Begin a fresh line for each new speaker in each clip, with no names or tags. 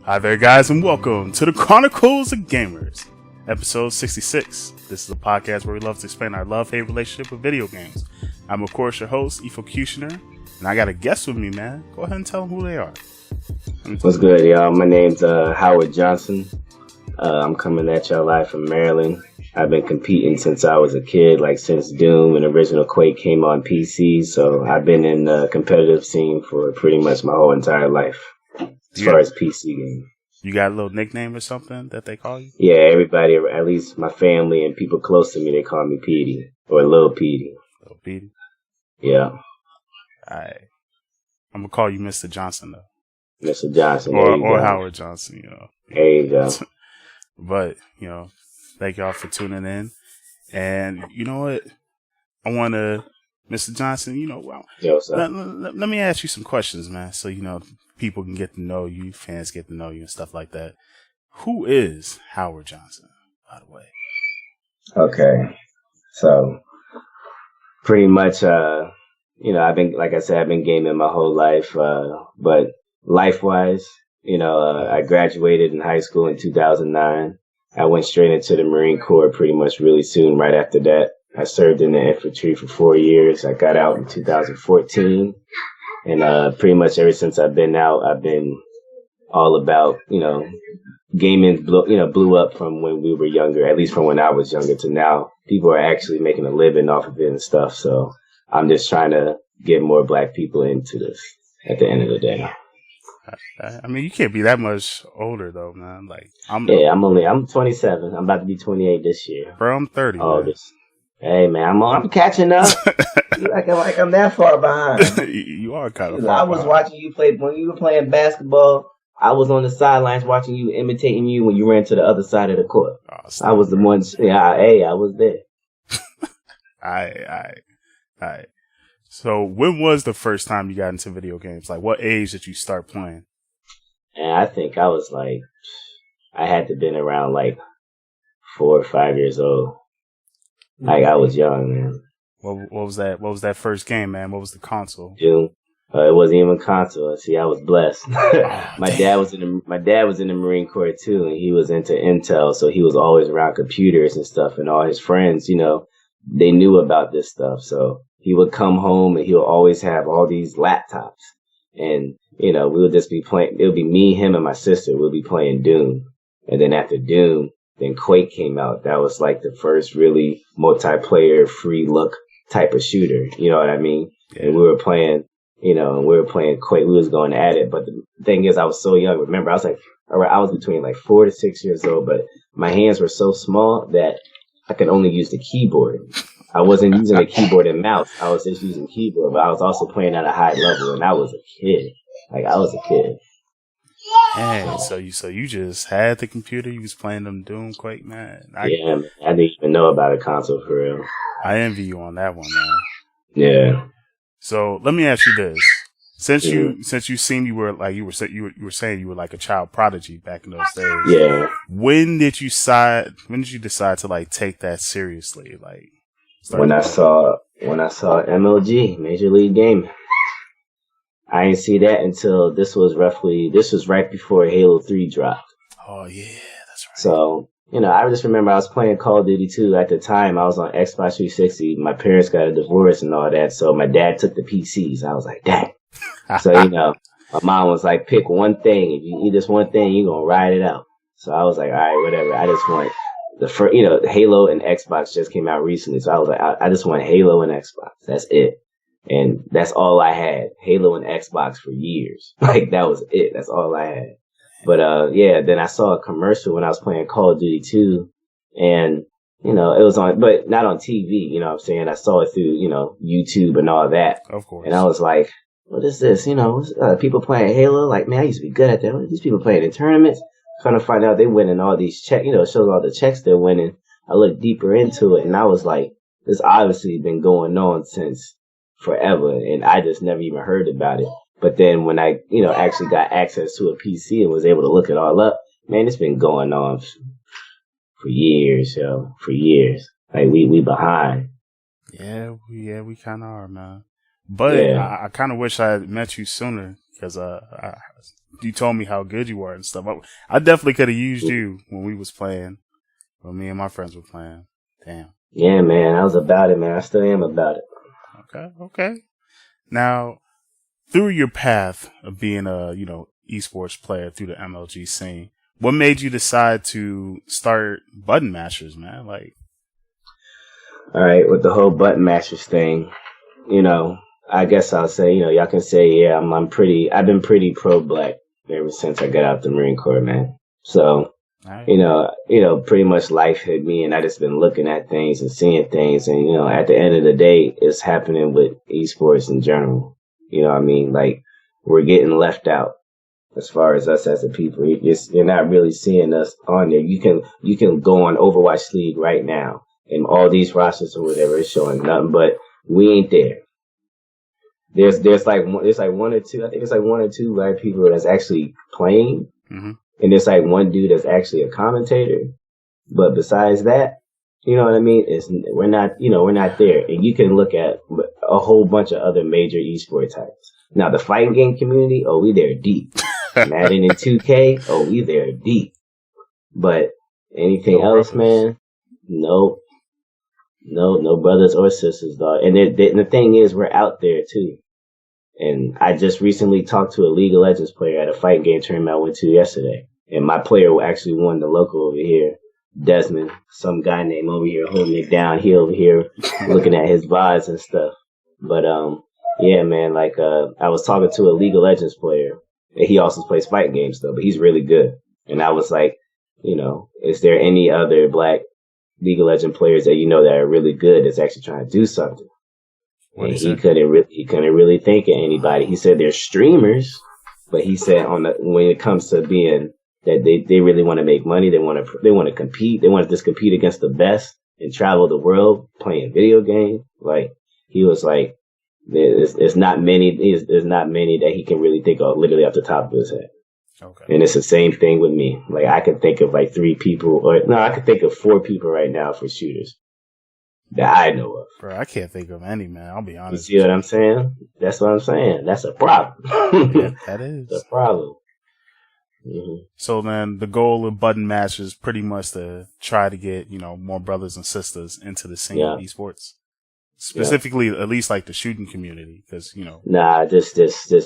Hi there, guys, and welcome to the Chronicles of Gamers, episode 66. This is a podcast where we love to explain our love-hate relationship with video games. I'm, of course, your host, fpnkUB, and I got a guest with me, man. Go ahead and tell them who they are.
What's good, y'all? My name's Howard Johnson. I'm coming at y'all live from Maryland. I've been competing since I was a kid, like since Doom and original Quake came on PC, so I've been in the competitive scene for pretty much my whole entire life. As far as PC games.
You got a little nickname or something that they call you?
Yeah, everybody, at least my family and people close to me, they call me Petey or Lil Petey.
Lil Petey?
Yeah.
I'm going to call you Mr. Johnson, though.
Mr. Johnson.
Or Howard Johnson, you know.
There you go.
But, you know, thank y'all for tuning in. And you know what? I want to, Mr. Johnson, you know, let me ask you some questions, man. So, you know, people can get to know you, fans get to know you and stuff like that. Who is Howard Johnson, by the way?
Okay. So, pretty much, you know, I've been gaming my whole life. But life-wise, you know, I graduated in high school in 2009. I went straight into the Marine Corps pretty much really soon right after that. I served in the infantry for 4 years. I got out in 2014. And pretty much ever since I've been out, I've been all about, you know, gaming blew up from when we were younger, at least from when I was younger to now. People are actually making a living off of it and stuff. So I'm just trying to get more black people into this at the end of the day.
I mean, you can't be that much older though, man. Like I'm
27. I'm about to be 28 this year.
Bro, I'm 30.
Hey man, I'm catching up. like I'm that far behind.
You are kind of.
I was watching you play when you were playing basketball. I was on the sidelines watching you, imitating you when you ran to the other side of the court. I was the one. I was there.
All right. So, when was the first time you got into video games? Like, what age did you start playing?
And I think I was like, I had to have been around like 4 or 5 years old. Like I was young, man.
What was that? What was that first game, man? What was the console?
Doom. It wasn't even a console. See, I was blessed. My dad was in the Marine Corps too, and he was into Intel, so he was always around computers and stuff. And all his friends, you know, they knew about this stuff. So he would come home and he would always have all these laptops, and you know, we would just be playing. It would be me, him, and my sister. We'll be playing Doom, and then after Doom. Then Quake came out. That was like the first really multiplayer, free look type of shooter. You know what I mean? Yeah. And we were playing Quake. We was going at it. But the thing is, I was so young. Remember, I was between like 4 to 6 years old, but my hands were so small that I could only use the keyboard. I wasn't using a keyboard and mouse. I was just using keyboard, but I was also playing at a high level, and I was a kid. I was a kid.
Man, so you just had the computer, you was playing them Doom, Quake, man.
I didn't even know about a console for real.
I envy you on that one, man.
Yeah.
So let me ask you this: since you seemed you were saying you were like a child prodigy back in those days.
Yeah.
When did you decide to like take that seriously? Like
when I saw MLG, Major League Gaming. I didn't see that until this was right before Halo 3 dropped.
Oh, yeah, that's right.
So, you know, I just remember I was playing Call of Duty 2 at the time. I was on Xbox 360. My parents got a divorce and all that, so my dad took the PCs. I was like, dang. So, you know, my mom was like, pick one thing. If you eat this one thing, you're going to ride it out. So I was like, all right, whatever. I just want the first, you know, Halo and Xbox just came out recently. So I was like, I just want Halo and Xbox. That's it. And that's all I had. Halo and Xbox for years. Like, that was it. That's all I had. But, then I saw a commercial when I was playing Call of Duty 2. And, you know, it was on, but not on TV, you know what I'm saying? I saw it through, you know, YouTube and all that.
Of course.
And I was like, what is this? You know, people playing Halo? Like, man, I used to be good at that. What are these people playing in tournaments? Trying to find out they winning all these checks, you know, it shows all the checks they're winning. I looked deeper into it and I was like, this obviously been going on since forever, and I just never even heard about it. But then when I, you know, actually got access to a PC and was able to look it all up, man, it's been going on for years, yo. For years. Like, we behind.
Yeah, we kind of are, man. But yeah. I kind of wish I had met you sooner because you told me how good you were and stuff. I definitely could have used you when we was playing, when me and my friends were playing. Damn.
Yeah, man, I was about it, man. I still am about it.
Okay. Now, through your path of being a, esports player through the MLG scene, what made you decide to start button mashers, man? Like,
all right, with the whole button mashers thing, I guess I'll say, y'all can say, yeah, I've been pretty pro-black ever since I got out the Marine Corps, man. So, right. Pretty much life hit me, and I just been looking at things and seeing things, and, at the end of the day, it's happening with esports in general. You know what I mean? Like, we're getting left out as far as us as a people. You're not really seeing us on there. You can go on Overwatch League right now, and all these rosters or whatever is showing nothing, but we ain't there. There's like one or two. I think it's like one or two black people that's actually playing, and there's like one dude that's actually a commentator. But besides that, you know what I mean? We're not there. And you can look at a whole bunch of other major esports types. Now the fighting game community, we there deep. Madden and 2K, we there deep. But anything else, man? No brothers or sisters, dog. And the thing is, we're out there too. And I just recently talked to a League of Legends player at a fighting game tournament I went to yesterday. And my player actually won the local over here. Desmond, some guy named over here holding it down. He over here looking at his VODs and stuff. But, yeah, man, like, I was talking to a League of Legends player. And he also plays fighting games though, but he's really good. And I was like, is there any other black League of Legends players that that are really good that's actually trying to do something? And he couldn't really think of anybody. He said there's streamers, but he said when it comes to being that they really want to make money, they want to compete, they want to just compete against the best and travel the world playing video games. Like he was like, there's not many that he can really think of literally off the top of his head. Okay. And it's the same thing with me. Like I can think of like 3 people, I can think of 4 people right now for shooters that I know of.
Bro, I can't think of any, man. I'll be honest.
You see what I'm saying? That's what I'm saying. That's a problem.
Yeah, that is.
That's a problem. Mm-hmm.
So then the goal of button match is pretty much to try to get, more brothers and sisters into the scene of esports. Specifically, at least like the shooting community, because,
Nah, just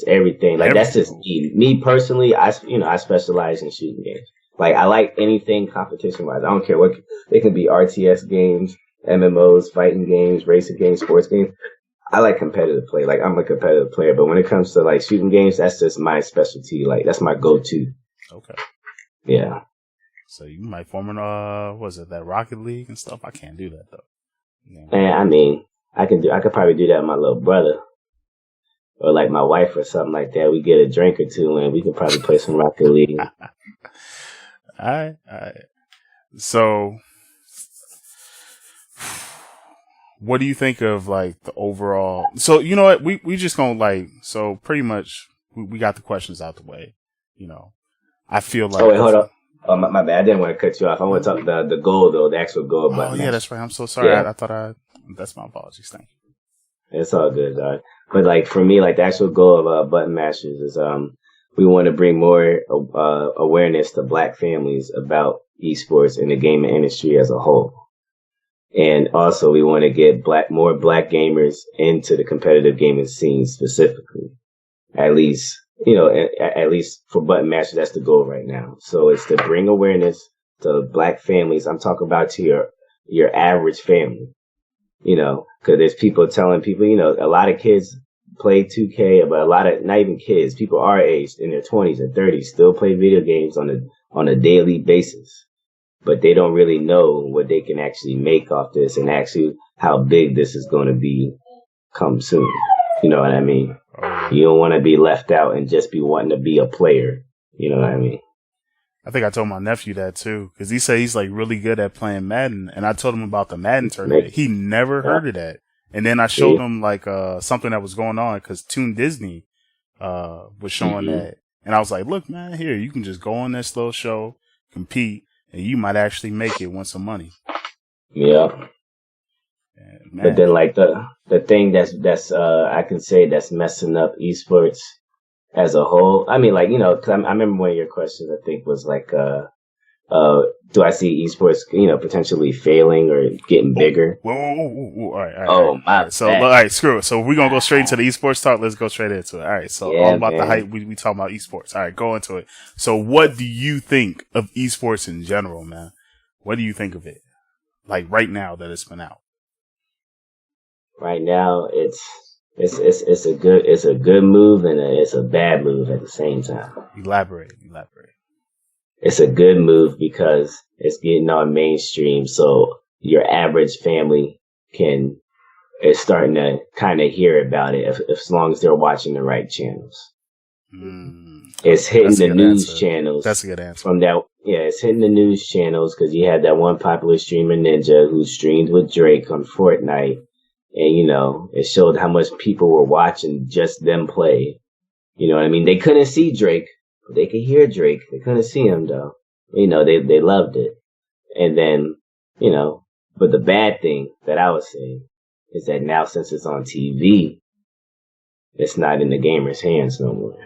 everything. Like that's just me personally. I specialize in shooting games. Like I like anything competition wise. I don't care what, it can be RTS games, MMOs, fighting games, racing games, sports games. I like competitive play. Like I'm a competitive player, but when it comes to like shooting games, that's just my specialty. Like that's my go-to.
Okay.
Yeah.
So you might form that Rocket League and stuff? I can't do that though.
And I mean, I could probably do that with my little brother. Or like my wife or something like that. We get a drink or two and we could probably play some Rocket League.
Alright. So what do you think of like the overall? So you know what, we just gonna so pretty much we got the questions out the way. I feel like.
Oh wait, hold up. Oh my bad. I didn't want to cut you off. I want to talk the goal though, the actual goal.
Oh yeah, that's right. I'm so sorry. Yeah. I thought that's my apologies. Thank you.
It's all good, dog. But like for me, like the actual goal of button mashers is we want to bring more awareness to black families about esports and the gaming industry as a whole. And also we want to get more black gamers into the competitive gaming scene specifically. At least for button mashers, that's the goal right now. So it's to bring awareness to black families. I'm talking about to your average family, cause there's people telling people, a lot of kids play 2K, but a lot of, not even kids, people our age in their 20s and 30s still play video games on a daily basis. But they don't really know what they can actually make off this and actually how big this is going to be come soon. You know what I mean? You don't want to be left out and just be wanting to be a player. You know what I mean?
I think I told my nephew that too, because he said he's like really good at playing Madden, and I told him about the Madden tournament. He never heard of that, and then I showed him like something that was going on because Toon Disney was showing that, and I was like, "Look, man, here you can just go on this little show, compete, and you might actually make it, win some money."
Yeah. But then like the thing that's I can say that's messing up esports as a whole. I mean, like, cause I remember one of your questions, I think, was like, do I see esports, potentially failing or getting bigger?
Whoa. All right.
All right.
So, all right, screw it. So we're going to go straight into the esports talk. Let's go straight into it. All right. So all about the hype. We talking about esports. All right, go into it. So what do you think of esports in general, man? What do you think of it? Like right now that it's been out?
Right now, it's a good move and it's a bad move at the same time.
Elaborate.
It's a good move because it's getting on mainstream, so your average family is starting to kind of hear about it as long as they're watching the right channels. It's hitting the news channels.
That's a good answer.
It's hitting the news channels because you had that one popular streamer, Ninja, who streamed with Drake on Fortnite. And, it showed how much people were watching just them play. You know what I mean? They couldn't see Drake, but they could hear Drake. They couldn't see him, though. They loved it. And then, but the bad thing that I was saying is that now since it's on TV, it's not in the gamer's hands no more.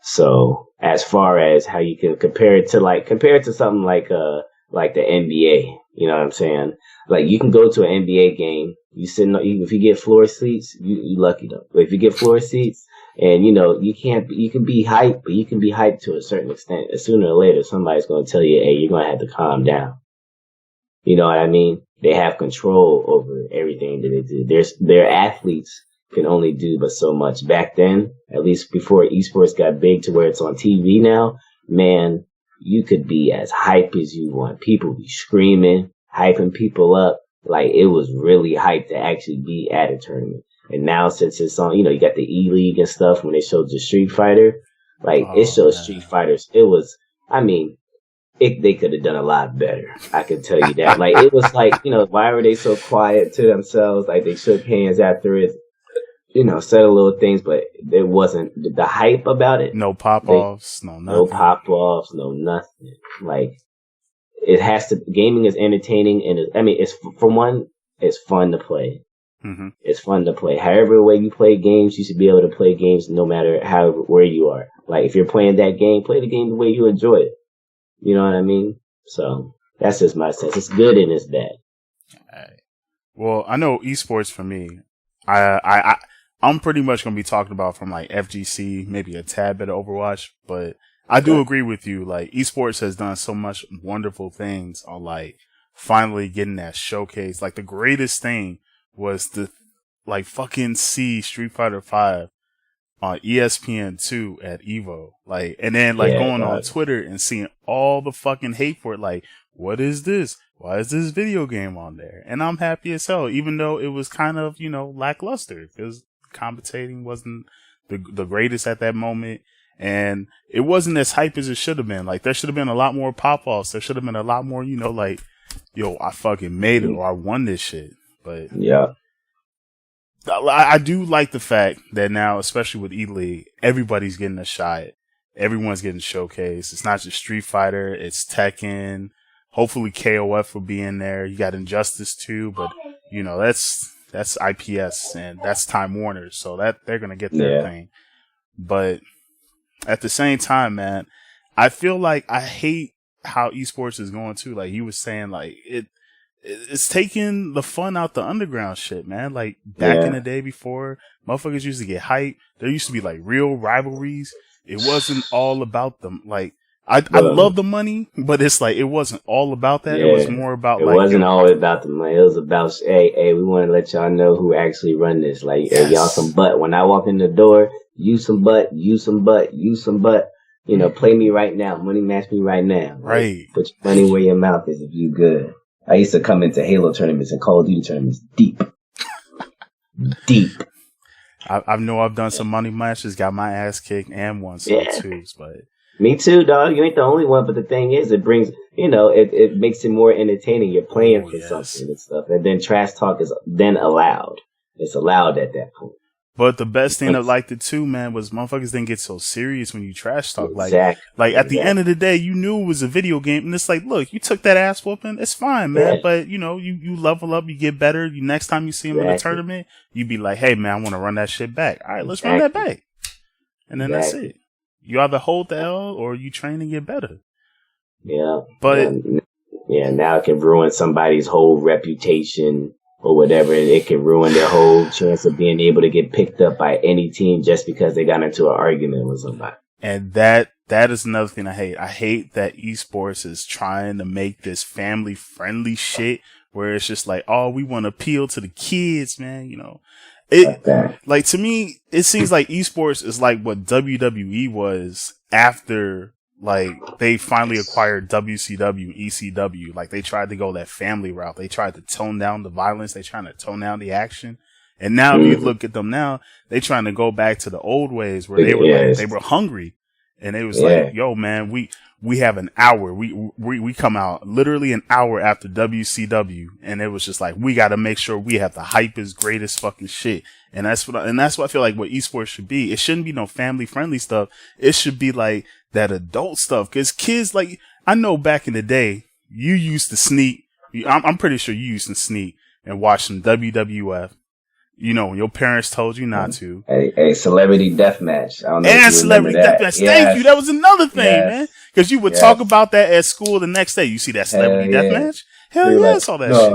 So as far as how you can compare it to something like the NBA, you know what I'm saying? Like you can go to an NBA game, if you get floor seats, you lucky though. But if you get floor seats and you can be hyped, but you can be hyped to a certain extent. Sooner or later, somebody's going to tell you, hey, you're going to have to calm down. You know what I mean? They have control over everything that they do. Their athletes can only do but so much. Back then, at least before esports got big to where it's on TV now, man, you could be as hype as you want. People be screaming, hyping people up. Like it was really hype to actually be at a tournament. And now since it's on, you got the E-League and stuff when they showed the Street Fighter, it shows Street Fighters. It was, they could have done a lot better. I can tell you that. Like it was like, why were they so quiet to themselves? Like they shook hands after it. Said a little things, but there wasn't the hype about it.
No pop-offs, no nothing.
No pop-offs, no nothing. Like, gaming is entertaining, and it's fun to play.
Mm-hmm.
It's fun to play. However way you play games, you should be able to play games no matter where you are. Like, if you're playing that game, play the game the way you enjoy it. You know what I mean? So, that's just my sense. It's good and it's bad.
All right. Well, I know esports for me, I'm pretty much going to be talking about from like FGC, maybe a tad bit of Overwatch, but I do agree with you. Like esports has done so much wonderful things on like finally getting that showcase. Like the greatest thing was to like fucking see Street Fighter 5 on ESPN2 at Evo. Like, and then like going on Twitter and seeing all the fucking hate for it. Like, what is this? Why is this video game on there? And I'm happy as hell, even though it was kind of, lackluster because commentating wasn't the greatest at that moment, and it wasn't as hype as it should have been. Like there should have been a lot more pop-offs. There should have been a lot more, like, yo, I fucking made it or I won this shit. But
yeah,
I do like the fact that now, especially with E-League, everybody's getting a shot. Everyone's getting showcased. It's not just Street Fighter. It's Tekken. Hopefully KOF will be in there. You got Injustice too, but that's IPS and that's Time Warner, so that they're gonna get their thing. But at the same time, man, I feel like I hate how esports is going too. Like you was saying, like it's taking the fun out the underground shit, man. Like back in the day before motherfuckers used to get hyped, there used to be like real rivalries. It wasn't all about them. Like I love the money, but it's like it wasn't all about that.
Yeah,
it was more about
it wasn't always about the money. It was about hey, we want to let y'all know who actually run this. Like hey, y'all some butt. When I walk in the door, you some butt, you some butt, you some butt. Play me right now. Money match me right now.
Right.
Put your money where your mouth is if you good. I used to come into Halo tournaments and Call of Duty tournaments deep.
I know I've done some money matches, got my ass kicked, and won some twos, but.
Me too, dog. You ain't the only one, but the thing is, it brings, it makes it more entertaining. You're playing for something and stuff. And then trash talk is then allowed. It's allowed at that point.
But the best thing I liked it too, man, was motherfuckers didn't get so serious when you trash talk.
Exactly.
Like at the end of the day, you knew it was a video game, and it's like, look, you took that ass whooping, it's fine, man. Yeah. But you level up, you get better. Next time you see him in a tournament, you be like, hey, man, I want to run that shit back. All right, let's run that back. And then that's it. You either hold the L or you train and get better.
Yeah.
But
now it can ruin somebody's whole reputation or whatever. It can ruin their whole chance of being able to get picked up by any team just because they got into an argument with somebody.
And that is another thing I hate. I hate that esports is trying to make this family friendly shit where it's just like, oh, we want to appeal to the kids, man. You know, like to me, it seems like esports is like what WWE was after like they finally acquired WCW, ECW. Like they tried to go that family route. They tried to tone down the violence. They trying to tone down the action. And now if you look at them now, they trying to go back to the old ways where they were like, they were hungry. And it was like, yo, man, we have an hour. We come out literally an hour after WCW. And it was just like, we got to make sure we have the hypest, greatest fucking shit. And that's what I feel like what esports should be. It shouldn't be no family friendly stuff. It should be like that adult stuff. Cause kids, like, I know back in the day, you used to sneak. I'm pretty sure you used to sneak and watch some WWF. You know, your parents told you not to.
A celebrity deathmatch. I don't know
and celebrity deathmatch. Yes. Thank you. That was another thing, man. Because you would talk about that at school the next day. You see that celebrity deathmatch? Hell yeah, I saw that shit.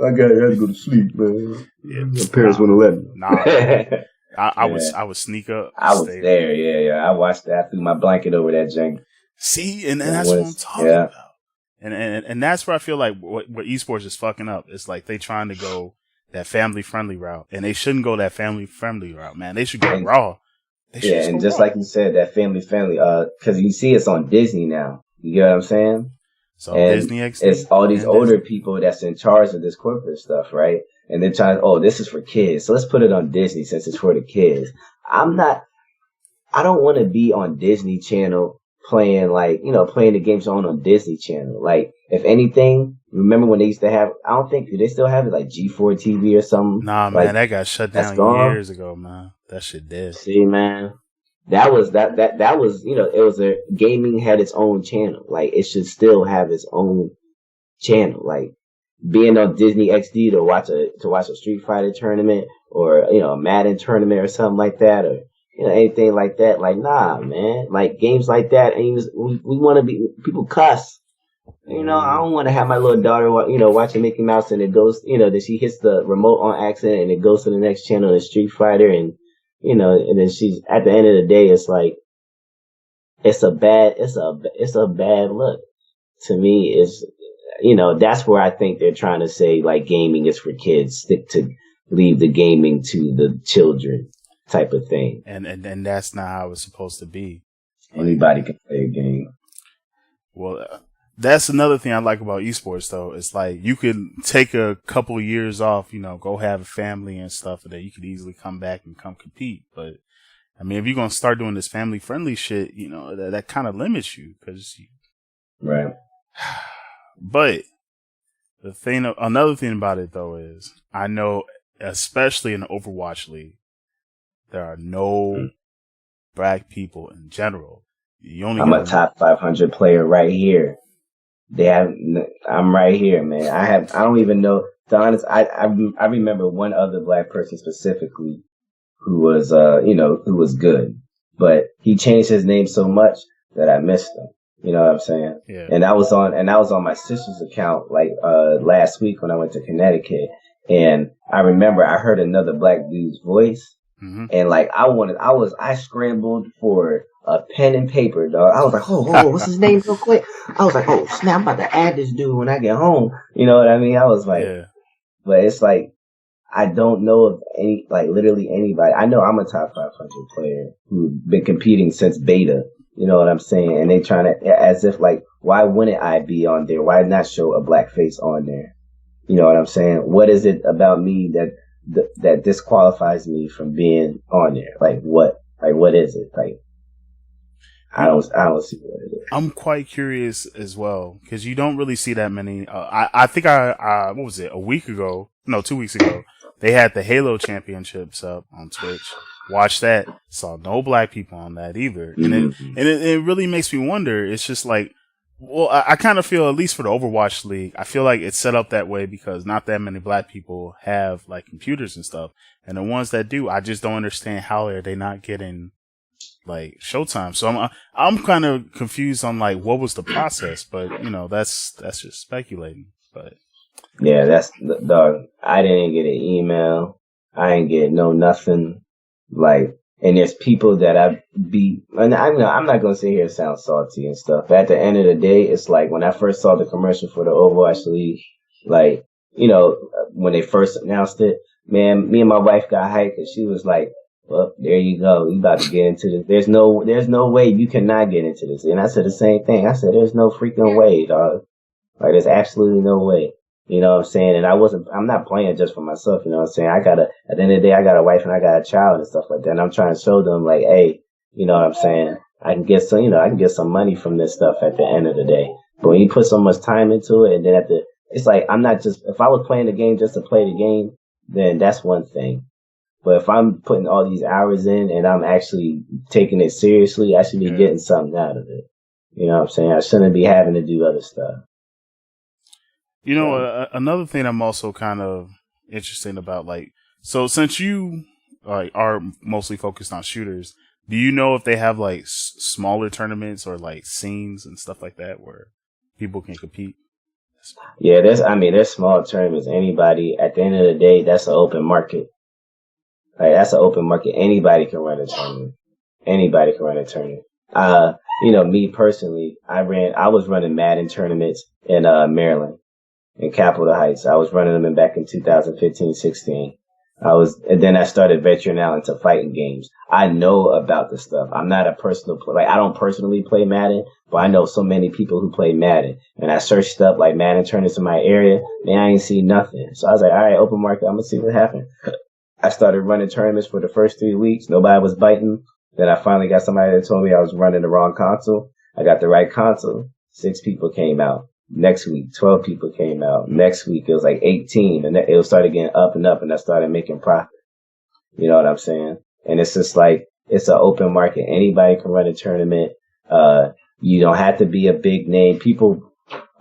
I had to go to sleep, man. Yeah, my parents wouldn't let me.
I would sneak up.
I was there. Yeah. I watched that. I threw my blanket over that jank.
See, and that's what I'm talking about. And that's where I feel like what esports is fucking up. It's like they trying to go that family friendly route, and they shouldn't go that family friendly route, man. They should go raw.
And just like you said, that family friendly, because you see it's on Disney now. You get what I'm saying?
So Disney XD,
it's all these older people that's in charge of this corporate stuff, right? And they're trying, this is for kids, so let's put it on Disney since it's for the kids. I don't want to be on Disney Channel playing the games on Disney Channel. Like, if anything, remember when they used to have, I don't think, do they still have it, like G4 TV or something?
Nah, man, that got shut down years ago, man. That shit dead.
See, man, that was, it was gaming had its own channel. Like, it should still have its own channel. Like, being on Disney XD to watch a Street Fighter tournament or, a Madden tournament or something like that, or, anything like that. Like, nah, man. Like, games like that, and we want to be, people cuss. I don't want to have my little daughter, watching Mickey Mouse and it goes, that she hits the remote on accident and it goes to the next channel in Street Fighter, and, and then she's, at the end of the day, it's like, it's a bad look. To me, it's, that's where I think they're trying to say, like, gaming is for kids. Leave the gaming to the children type of thing.
And that's not how it's supposed to be.
Anybody can play a game.
Well, that's another thing I like about esports, though. It's like you could take a couple of years off, go have a family and stuff, and then you could easily come back and come compete. But I mean, if you're gonna start doing this family friendly shit, that kind of limits you,
right.
But another thing about it though is I know, especially in the Overwatch League, there are no black people in general.
I'm a top 500 player right here. I'm right here, man. I don't even know. To be honest, I remember one other black person specifically who was, who was good, but he changed his name so much that I missed him. You know what I'm saying?
Yeah.
And I was on my sister's account, like, last week when I went to Connecticut, and I remember I heard another black dude's voice, and like, I scrambled for a pen and paper, dog. I was like, oh, what's his name real quick? I was like, oh, snap, I'm about to add this dude when I get home. You know what I mean? I was like, but it's like, I don't know of literally anybody. I know I'm a top 500 player who's been competing since beta. You know what I'm saying? And they trying to, as if like, why wouldn't I be on there? Why not show a black face on there? You know what I'm saying? What is it about me that disqualifies me from being on there? Like what? Like what is it? Like, I don't see what it is.
I'm quite curious as well, because you don't really see that many. I think what was it? 2 weeks ago, they had the Halo Championships up on Twitch. Watched that. Saw no black people on that either. And it really makes me wonder. It's just like, well, I kind of feel, at least for the Overwatch League, I feel like it's set up that way because not that many black people have like computers and stuff. And the ones that do, I just don't understand how are they not getting like Showtime. So I'm kind of confused on like what was the process, but that's just speculating. But
yeah, that's dog. I didn't get an email. I didn't get nothing. Like, and there's people that I beat, and I'm not gonna sit here and sound salty and stuff. But at the end of the day, it's like when I first saw the commercial for the Overwatch League, like, when they first announced it, man, me and my wife got hyped, and she was like, "Well, there you go. You about to get into this. There's no way you cannot get into this." And I said the same thing. I said, "There's no freaking way, dog. Like, there's absolutely no way." You know what I'm saying? And I'm not playing just for myself. You know what I'm saying? At the end of the day, I got a wife and I got a child and stuff like that. And I'm trying to show them like, hey, you know what I'm saying? I can get some money from this stuff at the end of the day. But when you put so much time into it, and then it's like, if I was playing the game just to play the game, then that's one thing. But if I'm putting all these hours in and I'm actually taking it seriously, I should be getting something out of it. You know what I'm saying? I shouldn't be having to do other stuff.
Another thing I'm also kind of interested about, like, so since you are mostly focused on shooters, do you know if they have like smaller tournaments or like scenes and stuff like that where people can compete?
Yeah, there's small tournaments. Anybody, at the end of the day, that's an open market. Like, that's an open market. Anybody can run a tournament. Anybody can run a tournament. Me personally, I was running Madden tournaments in Maryland. In Capitol Heights. I was running them back in 2015-16. And then I started venturing out into fighting games. I know about the stuff. I'm not a personal player. Like, I don't personally play Madden, but I know so many people who play Madden. And I searched up like Madden tournaments in my area, man, I ain't see nothing. So I was like, all right, open market, I'm gonna see what happens. I started running tournaments for the first 3 weeks. Nobody was biting. Then I finally got somebody that told me I was running the wrong console. I got the right console. 6 people came out. Next week, 12 people came out. Next week, it was like 18. And it started getting up and up, and I started making profit. You know what I'm saying? And it's just like, it's an open market. Anybody can run a tournament. You don't have to be a big name.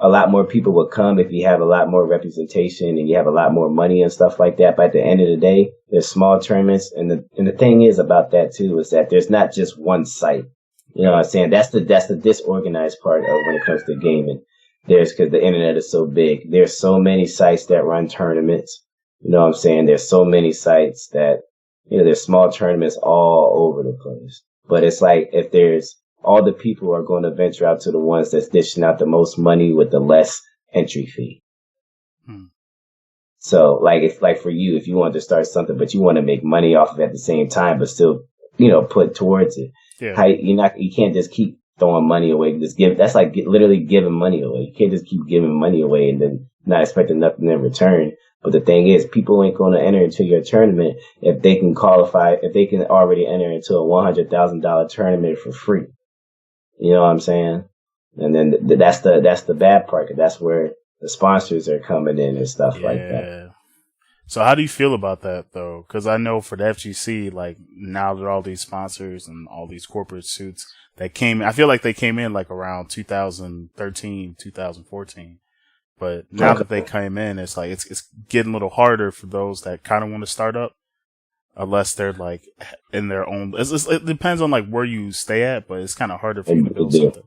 A lot more people will come if you have a lot more representation and you have a lot more money and stuff like that. But at the end of the day, there's small tournaments. And the thing is about that too, is that there's not just one site. You know what I'm saying? That's the disorganized part of when it comes to gaming. Because the internet is so big. There's so many sites that run tournaments. You know what I'm saying? There's so many sites that, there's small tournaments all over the place. But it's like, if there's all the people are going to venture out to the ones that's dishing out the most money with the less entry fee. So, like, it's like for you, if you want to start something, but you want to make money off of it at the same time, but still, put towards it. Yeah. You can't just keep throwing money away. That's like literally giving money away. You can't just keep giving money away and then not expecting nothing in return. But the thing is, people ain't going to enter into your tournament if they can already enter into a $100,000 tournament for free. You know what I'm saying? And then that's the bad part. 'Cause that's where the sponsors are coming in and stuff like that.
So how do you feel about that though? Because I know for the FGC, like now there are all these sponsors and all these corporate suits that came. I feel like they came in like around 2013, 2014. But now that they came in, it's like it's getting a little harder for those that kind of want to start up, unless they're like in their own. It depends on like where you stay at, but it's kind of harder for you to build something.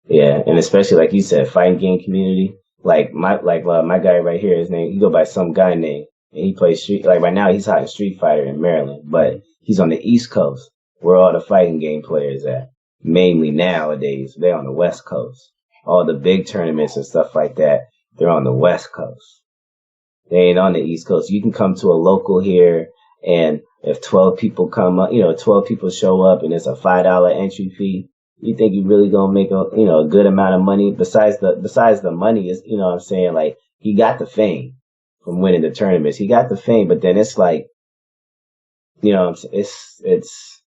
Yeah, and especially like you said, fighting game community. Like my guy right here, his name, he go by some guy name, and he plays Street. Like right now, he's hot in Street Fighter in Maryland, but he's on the East Coast, where all the fighting game players at. Mainly nowadays, they're on the West Coast. All the big tournaments and stuff like that, they're on the West Coast. They ain't on the East Coast. You can come to a local here, and if 12 people come up, 12 people show up, and it's a $5 entry fee. You think you really gonna make a good amount of money? Besides the money is, what I'm saying, like, he got the fame from winning the tournaments. He got the fame, but then it's like, it's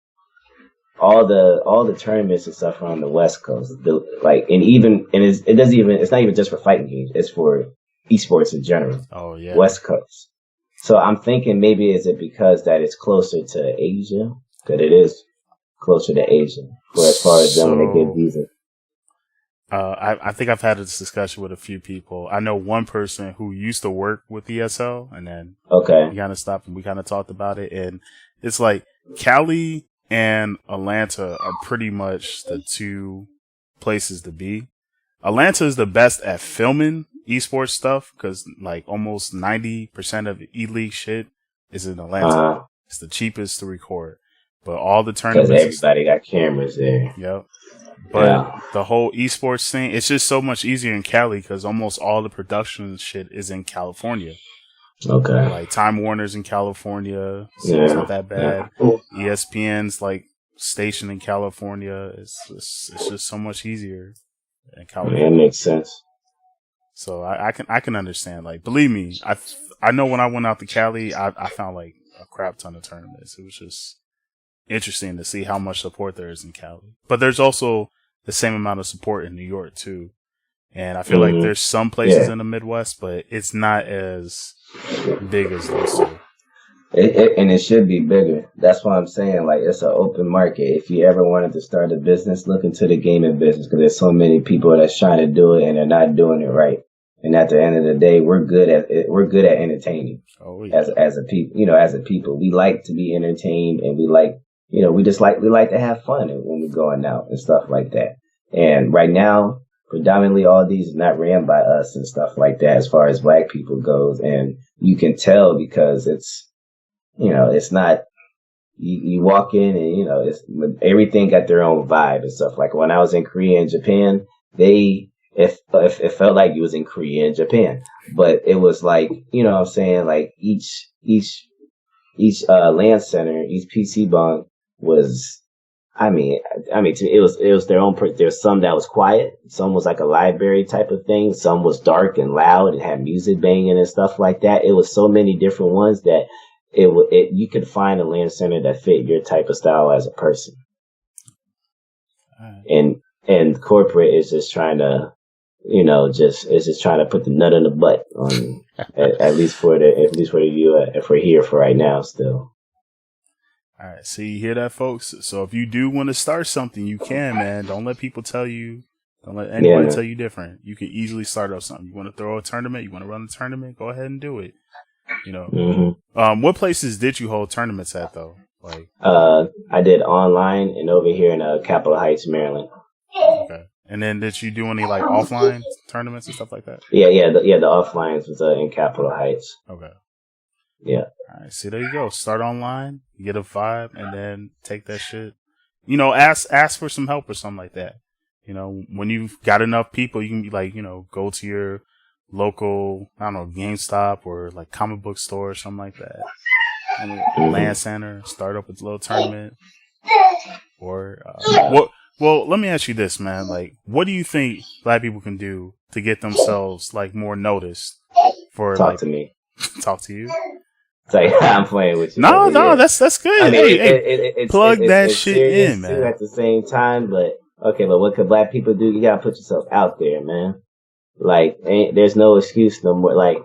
all the tournaments and stuff are on the West Coast. It's not even just for fighting games. It's for esports in general.
Oh yeah,
West Coast. So I'm thinking maybe is it because that it's closer to Asia? That it is closer to Asia for as far as them when they get visas.
I think I've had this discussion with a few people. I know one person who used to work with ESL, and then he kind of stopped, and we kind of talked about it. And it's like Cali and Atlanta are pretty much the two places to be. Atlanta is the best at filming esports stuff because like almost 90% of E-League shit is in Atlanta. It's the cheapest to record, but all the tournaments,
because everybody got cameras there.
Yep. But the whole esports thing, it's just so much easier in Cali because almost all the production shit is in California.
Okay.
Like Time Warner's in California, so it's not that bad. ESPN's like stationed in California. It's just so much easier in California.
That makes sense.
So I can understand. Like, believe me, I know when I went out to Cali, I found like a crap ton of tournaments. It was just interesting to see how much support there is in Cali. But there's also the same amount of support in New York too. And I feel like there's some places in the Midwest, but it's not as big as those two.
And it should be bigger. That's why I'm saying, like, it's an open market. If you ever wanted to start a business, look into the gaming business because there's so many people that's trying to do it and they're not doing it right. And at the end of the day, we're good at entertaining.
Oh, yeah.
As a people, as a people, we like to be entertained and we like to have fun when we're going out and stuff like that. And right now, predominantly all these is not ran by us and stuff like that as far as black people goes. And you can tell because it's not, you walk in and, it's everything got their own vibe and stuff. Like when I was in Korea and Japan, it felt like you was in Korea and Japan, but it was like, what I'm saying, like each LAN center, each PC bunk was, I mean, it was their own. There's some that was quiet, some was like a library type of thing, some was dark and loud and had music banging and stuff like that. It was so many different ones that you could find a LAN center that fit your type of style as a person. And corporate is just trying to, just trying to put the nut in the butt on at least for you if we're here for right now still.
All right, so you hear that, folks? So if you do want to start something, you can, man. Don't let people tell you. Don't let anybody tell you different. You can easily start up something. You want to throw a tournament? You want to run a tournament? Go ahead and do it. What places did you hold tournaments at though? Like,
I did online and over here in Capitol Heights, Maryland.
Okay. And then did you do any like offline tournaments and stuff like that?
Yeah. The offlines was in Capitol Heights.
Okay.
Yeah.
All right. See, there you go. Start online, get a vibe, and then take that shit. Ask for some help or something like that. When you've got enough people, you can be like, go to your local, I don't know, GameStop or like comic book store or something like that. LAN center, start up with a little tournament. Or, well, let me ask you this, man. Like, what do you think black people can do to get themselves like more noticed?
Talk to me.
Talk to you.
It's like, I'm playing with you.
No, that's good. I mean, plug that shit in, man.
At the same time, but what could black people do? You gotta put yourself out there, man. Like, there's no excuse no more. Like,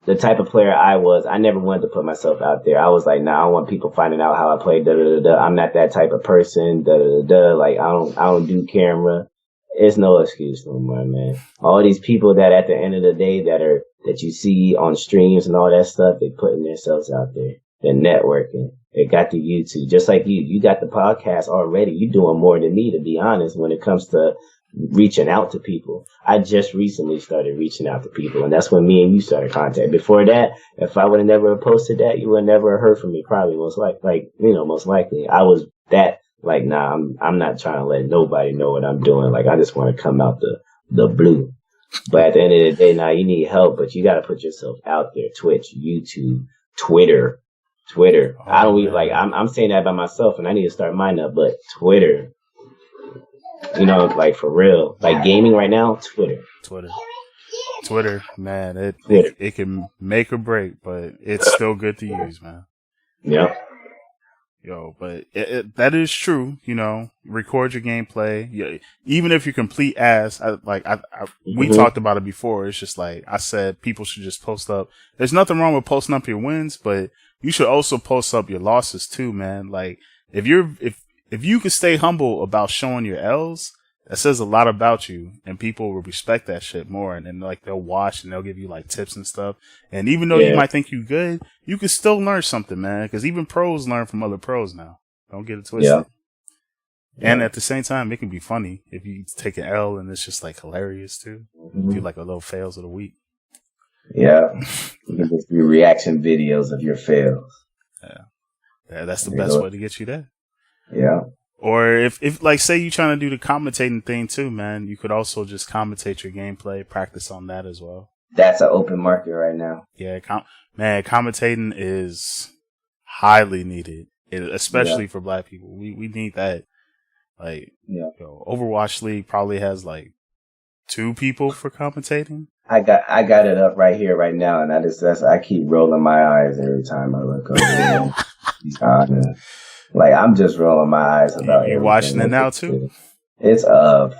the type of player I was, I never wanted to put myself out there. I was like, nah, I don't want people finding out how I play. I'm not that type of person. Like, I don't do camera. It's no excuse no more, man. All these people that at the end of the day that you see on streams and all that stuff, they putting themselves out there. They're networking. They got the YouTube. Just like you got the podcast already. You're doing more than me, to be honest, when it comes to reaching out to people. I just recently started reaching out to people, and that's when me and you started contact. Before that, if I would have never posted that, you would have never heard from me, probably most likely. I was that, like, nah, I'm not trying to let nobody know what I'm doing. Like, I just want to come out the blue. But at the end of the day, now you need help, but you got to put yourself out there. Twitch, YouTube, Twitter. I don't really, like, I'm saying that by myself, and I need to start mine up, but Twitter. Like, for real. Like, gaming right now,
Twitter, man, it can make or break, but it's still good to use, man.
Yep.
But that is true, record your gameplay. Yeah, even if you're complete ass, we talked about it before. It's just like, I said, people should just post up. There's nothing wrong with posting up your wins, but you should also post up your losses too, man. Like, if you can stay humble about showing your L's, that says a lot about you, and people will respect that shit more. And then, like, they'll watch and they'll give you like tips and stuff. And even though you might think you good, you can still learn something, man. Because even pros learn from other pros now. Don't get it twisted. Yeah. And at the same time, it can be funny if you take an L and it's just like hilarious too. Mm-hmm. Do like a little fails of the week.
Yeah. You can just do reaction videos of your fails.
Yeah, that's the best way to get you there.
Yeah.
Or if like, say you're trying to do the commentating thing too, man, you could also just commentate your gameplay, practice on that as well.
That's an open market right now.
Yeah, commentating is highly needed, especially for Black people. We need that. Like, Overwatch League probably has like 2 people for commentating.
I got it up right here, right now, and I keep rolling my eyes every time I look over there. Like, I'm just rolling my eyes about it.
You're watching it now too?
It's up.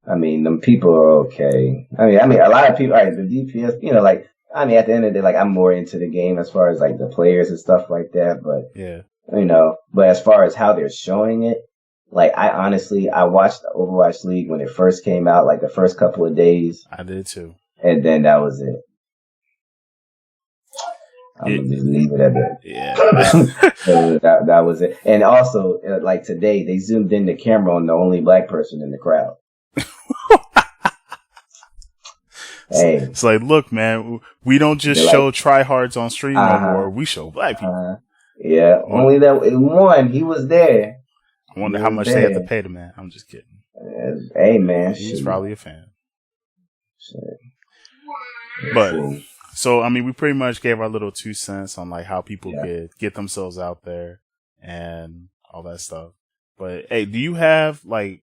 I mean, them people are okay. I mean, a lot of people, the DPS, like, I mean, at the end of the day, like, I'm more into the game as far as like the players and stuff like that, but but as far as how they're showing it, like, I watched the Overwatch League when it first came out, like the first couple of days.
I did too.
And then that was it. I'm gonna just leave it at that.
Yeah.
So that was it. And also, like today, they zoomed in the camera on the only Black person in the crowd. Hey.
It's like, look, man, we don't just show tryhards on stream anymore. We show Black people.
Yeah. Only that one, he was there.
I wonder how much they have to pay the man. I'm just kidding.
Hey, man.
He's probably a fan. But, so, I mean, we pretty much gave our little 2 cents on, like, how people could get themselves out there and all that stuff. But, hey, do you have, like,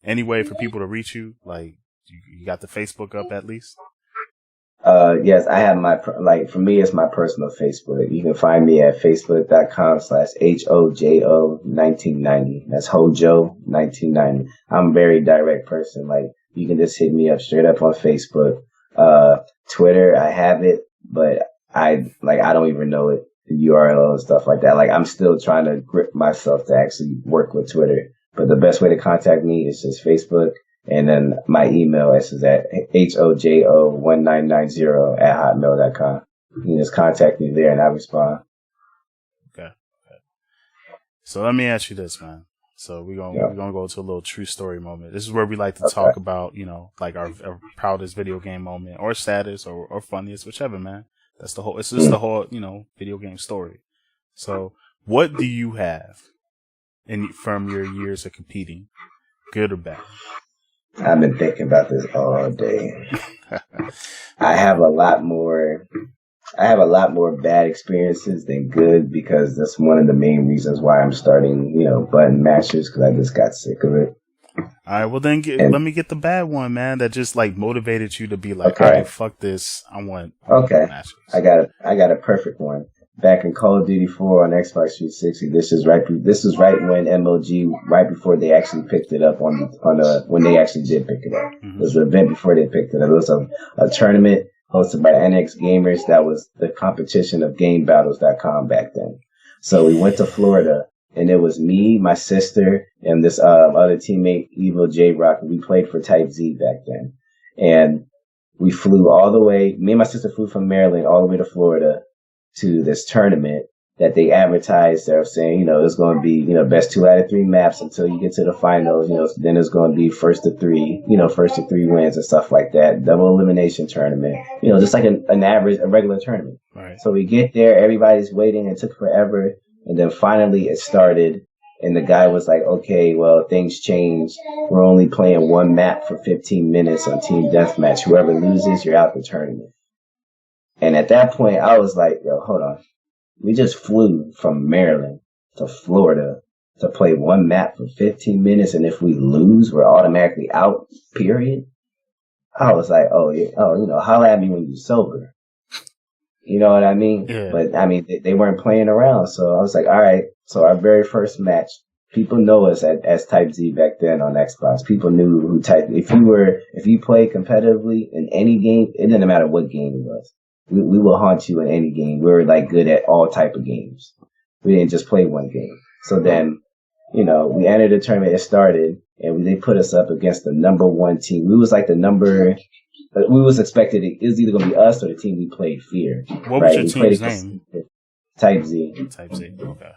any way for people to reach you? Like, you got the Facebook up at least?
Yes, I have for me, it's my personal Facebook. You can find me at facebook.com/HOJO1990. That's Hojo1990. I'm a very direct person. Like, you can just hit me up straight up on Facebook. Twitter, I have it, but I don't even know it, the URL and stuff like that. Like, I'm still trying to grip myself to actually work with Twitter. But the best way to contact me is just Facebook. And then my email is at HOJO1990@hotmail.com. You can just contact me there and I respond.
Okay. So let me ask you this, man. So we're gonna go to a little true story moment. This is where we like to talk about, like our proudest video game moment or saddest or funniest, whichever, man. It's just the whole, video game story. So what do you have from your years of competing, good or bad?
I've been thinking about this all day. I have a lot more bad experiences than good, because that's one of the main reasons why I'm starting, button mashers, because I just got sick of it.
All right, well then let me get the bad one, man, that just like motivated you to be like, okay, fuck this, I want mashers.
I got a perfect one. Back in Call of Duty 4 on Xbox 360, this is right when MLG, right before they actually picked it up when they actually did pick it up. Mm-hmm. It was an event before they picked it up. It was a tournament hosted by NX Gamers. That was the competition of GameBattles.com back then. So we went to Florida, and it was me, my sister, and this other teammate, Evil J Rock. We played for Type Z back then. And we flew all the way, me and my sister flew from Maryland all the way to Florida to this tournament that they advertised. They're saying, it's going to be, best 2 out of 3 maps until you get to the finals. Then it's going to be first to 3 wins and stuff like that. Double elimination tournament. Just like a regular tournament.
Right.
So we get there, everybody's waiting. It took forever, and then finally it started. And the guy was like, okay, well, things changed. We're only playing 1 map for 15 minutes on Team Deathmatch. Whoever loses, you're out the tournament. And at that point, I was like, yo, hold on. We just flew from Maryland to Florida to play 1 map for 15 minutes, and if we lose, we're automatically out, period. I was like, holla at me when you're sober. You know what I mean?
Yeah.
But, I mean, they weren't playing around, so I was like, all right. So our very first match, people know us as Type Z back then on Xbox. People knew who Type. If you played competitively in any game, it didn't matter what game it was. We will haunt you in any game. We were like good at all type of games. We didn't just play one game. So then, we entered the tournament. It started, and they put us up against the number 1 team. We was like we was expected. It was either gonna be us or the team we played, Fear.
What was your team's name?
Type Z.
Type Z. Okay.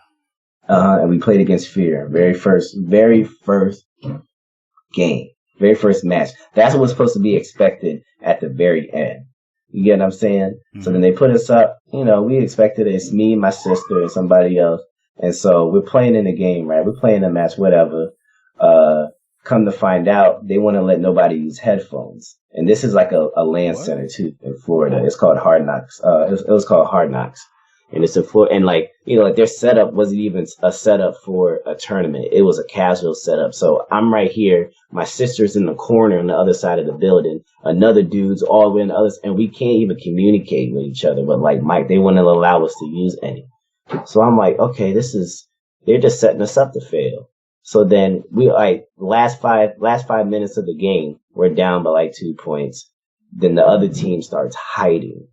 And we played against Fear. Very first game. Very first match. That's what was supposed to be expected at the very end. You get what I'm saying? Mm-hmm. So then they put us up. We expected it's me, my sister, and somebody else. And so we're playing in the game, right? We're playing a match, whatever. Come to find out, they want to let nobody use headphones. And this is like a LAN center too in Florida. It's called Hard Knocks. It was called Hard Knocks. And it's and their setup wasn't even a setup for a tournament. It was a casual setup. So I'm right here. My sister's in the corner on the other side of the building. Another dude's all the way on the other, and we can't even communicate with each other. But Mike, they wouldn't allow us to use any. So I'm like, okay, they're just setting us up to fail. So then we last five minutes of the game, we're down by 2 points. Then the other team starts hiding.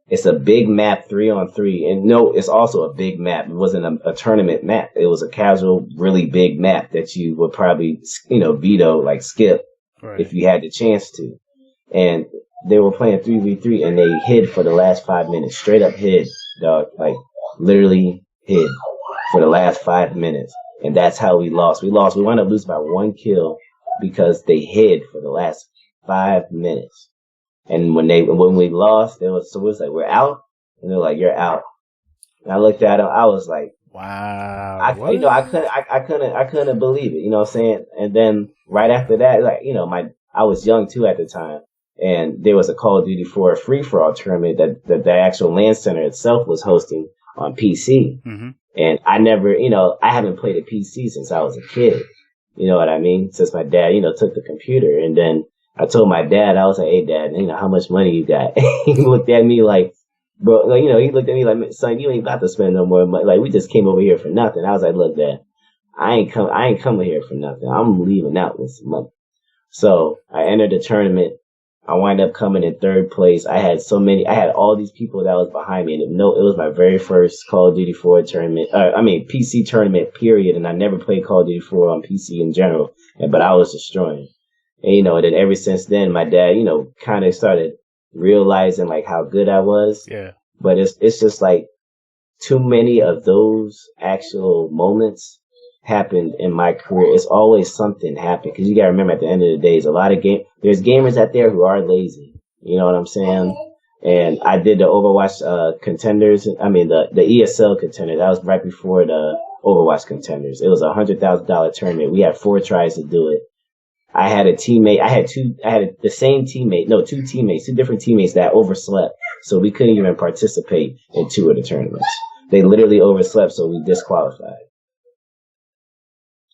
It's a big map, 3-on-3, and no, it's also a big map. It wasn't a tournament map. It was a casual, really big map that you would probably, veto, skip, right, if you had the chance to. And they were playing 3v3, and they hid for the last 5 minutes. Straight up hid, dog. Literally hid for the last 5 minutes. And that's how we lost. We wound up losing by 1 kill because they hid for the last 5 minutes. And when we lost, it was like, we're out. And they're like, you're out. And I looked at them. I was like,
wow.
I couldn't believe it. You know what I'm saying? And then right after that, I was young too at the time. And there was a Call of Duty 4 free-for-all tournament that the actual LAN center itself was hosting on PC. Mm-hmm. And I haven't played a PC since I was a kid. You know what I mean? Since my dad, took the computer. And then I told my dad, I was like, hey, Dad, how much money you got? He looked at me like, bro, he looked at me like, son, you ain't about to spend no more money. We just came over here for nothing. I was like, look, Dad, I ain't coming here for nothing. I'm leaving out with some money. So I entered the tournament. I wind up coming in 3rd place. I had all these people that was behind me. And it was my very first Call of Duty 4 tournament, PC tournament, period. And I never played Call of Duty 4 on PC in general, but I was destroying. And, then ever since then, my dad, kind of started realizing how good I was.
Yeah.
But it's just too many of those actual moments happened in my career. It's always something happened, because you got to remember, at the end of the day, there's gamers out there who are lazy. You know what I'm saying? And I did the Overwatch contenders. the ESL contender. That was right before the Overwatch contenders. It was $100,000 tournament. We had 4 tries to do it. I had a teammate. Two different teammates that overslept, so we couldn't even participate in 2 of the tournaments. They literally overslept, so we disqualified.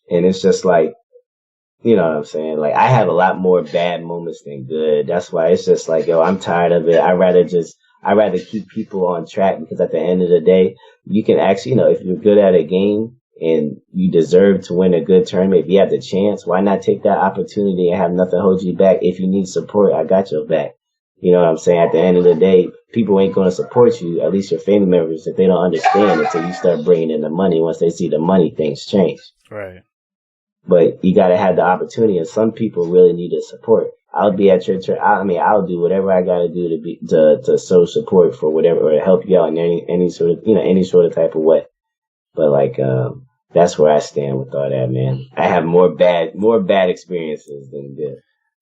And it's just you know what I'm saying? I have a lot more bad moments than good. That's why it's just I'm tired of it. I'd rather keep people on track, because at the end of the day, you can actually, if you're good at a game and you deserve to win a good tournament, if you have the chance, why not take that opportunity and have nothing hold you back? If you need support, I got your back. You know what I'm saying? At the end of the day, people ain't going to support you, at least your family members, if they don't understand it, until you start bringing in the money. Once they see the money, things change.
Right.
But you got to have the opportunity, and some people really need the support. I'll be at your church. I'll do whatever I got to do to show support for whatever, or to help you out in any sort of type of way. But that's where I stand with all that, man. I have more bad experiences than good.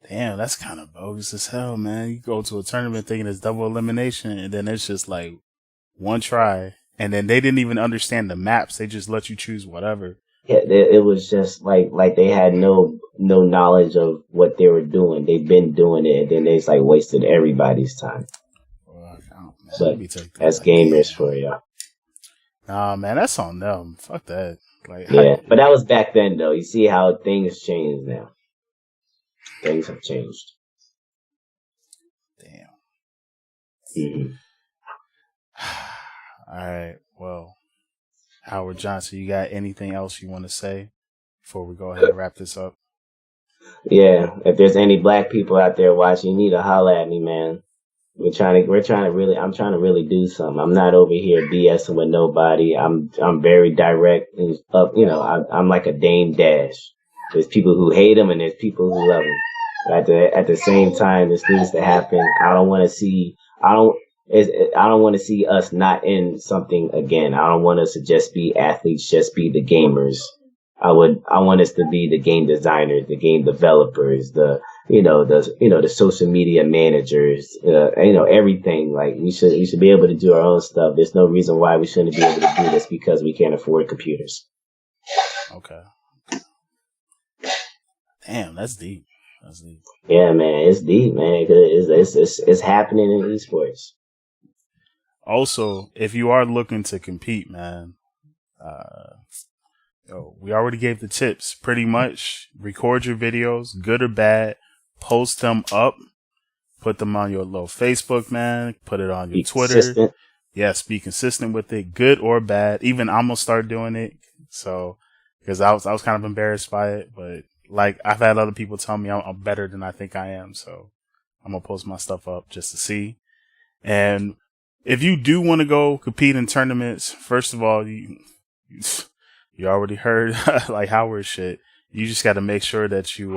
Damn, that's kind of bogus as hell, man. You go to a tournament thinking it's double elimination, and then it's just 1 try, and then they didn't even understand the maps. They just let you choose whatever.
Yeah, it was just like they had no knowledge of what they were doing. They've been doing it, and then they just wasted everybody's time. But that's gamers for you.
Nah, man, that's on them. Fuck that.
But that was back then, though. You see how things change now. Things have changed.
Damn.
Mm-hmm.
All right. Well, Howard Johnson, you got anything else you want to say before we go ahead and wrap this up?
Yeah. If there's any black people out there watching, you need to holler at me, man. I'm trying to really do something. I'm not over here BSing with nobody. I'm very direct and up. I'm like a Dame Dash. There's people who hate him and there's people who love him. But at the same time, this needs to happen. I don't want to see. I don't want to see us not in something again. I don't want us to just be athletes, just be the gamers. I want us to be the game designers, the game developers, the social media managers, everything. Like we should be able to do our own stuff. There's no reason why we shouldn't be able to do this because we can't afford computers.
Okay. Damn, that's deep. That's deep.
Yeah, man, it's deep, man. It's happening in esports.
Also, if you are looking to compete, man, we already gave the tips. Pretty much, record your videos, good or bad, post them up, put them on your little Facebook, man. Put it on your Twitter. Consistent. Yes, be consistent with it, good or bad. Even I'm gonna start doing it. So, because I was kind of embarrassed by it, but like I've had other people tell me I'm better than I think I am. So I'm gonna post my stuff up just to see. And if you do want to go compete in tournaments, first of all, you already heard like Howard shit. You just got to make sure that you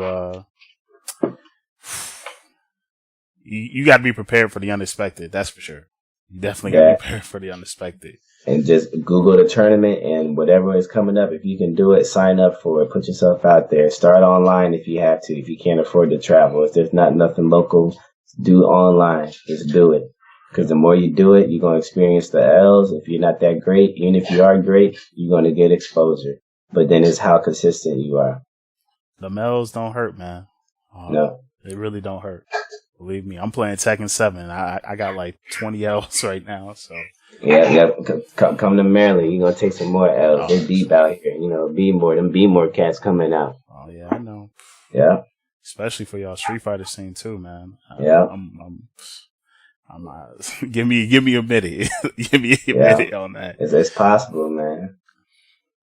got to be prepared for the unexpected. That's for sure. You definitely got to be prepared for the unexpected.
And just Google the tournament and whatever is coming up. If you can do it, sign up for it. Put yourself out there. Start online if you have to. If you can't afford to travel, if there's nothing local, do online. Just do it. Because the more you do it, you're going to experience the L's. If you're not that great, even if you are great, you're going to get exposure. But then it's how consistent you are.
The L's don't hurt, man.
No.
They really don't hurt. Believe me. I'm playing Tekken 7. I got like 20 L's right now. So
Yeah. Come to Maryland. You're going to take some more L's. They're deep out here. Be more cats coming out.
Oh, yeah, I know.
Yeah.
Especially for y'all Street Fighter scene, too, man.
Yeah.
I'm give me a minute. Give me a minute on that.
It's possible, man.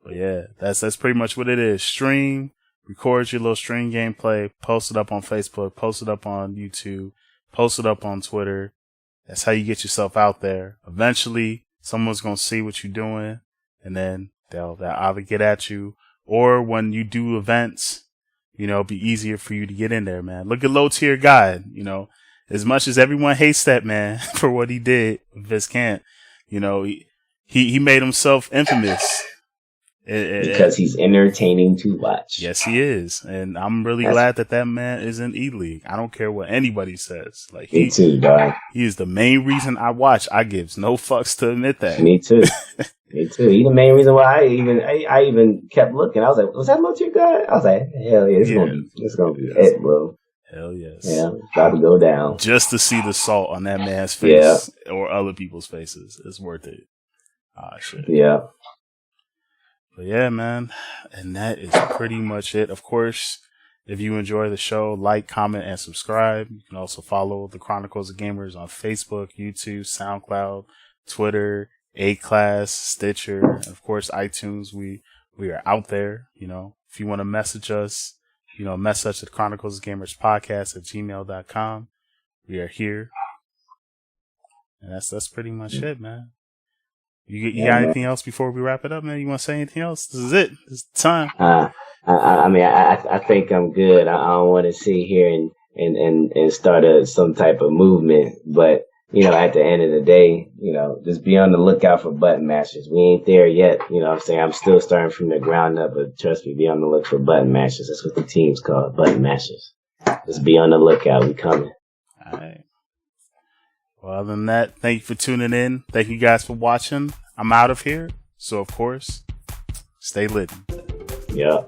But yeah, that's pretty much what it is. Stream, record your little stream gameplay, post it up on Facebook, post it up on YouTube, post it up on Twitter. That's how you get yourself out there. Eventually, someone's gonna see what you're doing, and then they'll either get at you, or when you do events, it'll be easier for you to get in there, man. Look at Low Tier Guide, As much as everyone hates that man for what he did with Viscant, he made himself infamous.
Because he's entertaining to watch.
Yes, he is. And I'm really glad that man is in E-League. I don't care what anybody says. Like
Me too, dog.
He is the main reason I watch. I gives no fucks to admit that.
Me too. Me too. He's the main reason why I even kept looking. I was like, was that Low Tier Guy? I was like, hell yeah, it's gonna be it, bro.
Hell yes.
Yeah, it's about to go down.
Just to see the salt on that man's face or other people's faces is worth it. Ah, shit.
Yeah.
But yeah, man. And that is pretty much it. Of course, if you enjoy the show, like, comment, and subscribe. You can also follow the Chronicles of Gamers on Facebook, YouTube, SoundCloud, Twitter, A-Class, Stitcher, and of course, iTunes. We are out there. If you want to message us, message at Chronicles of Gamers Podcast at gmail.com. We are here. And that's pretty much it, man. You got anything else before we wrap it up, man? You want to say anything else? This is it. It's time.
I think I'm good. I don't want to sit here and start some type of movement. But, at the end of the day, just be on the lookout for button mashers. We ain't there yet. I'm saying? I'm still starting from the ground up, but trust me, be on the look for button mashers. That's what the team's called, button mashers. Just be on the lookout. We coming.
All right. Well, other than that, thank you for tuning in. Thank you guys for watching. I'm out of here. So, of course, stay lit.
Yeah.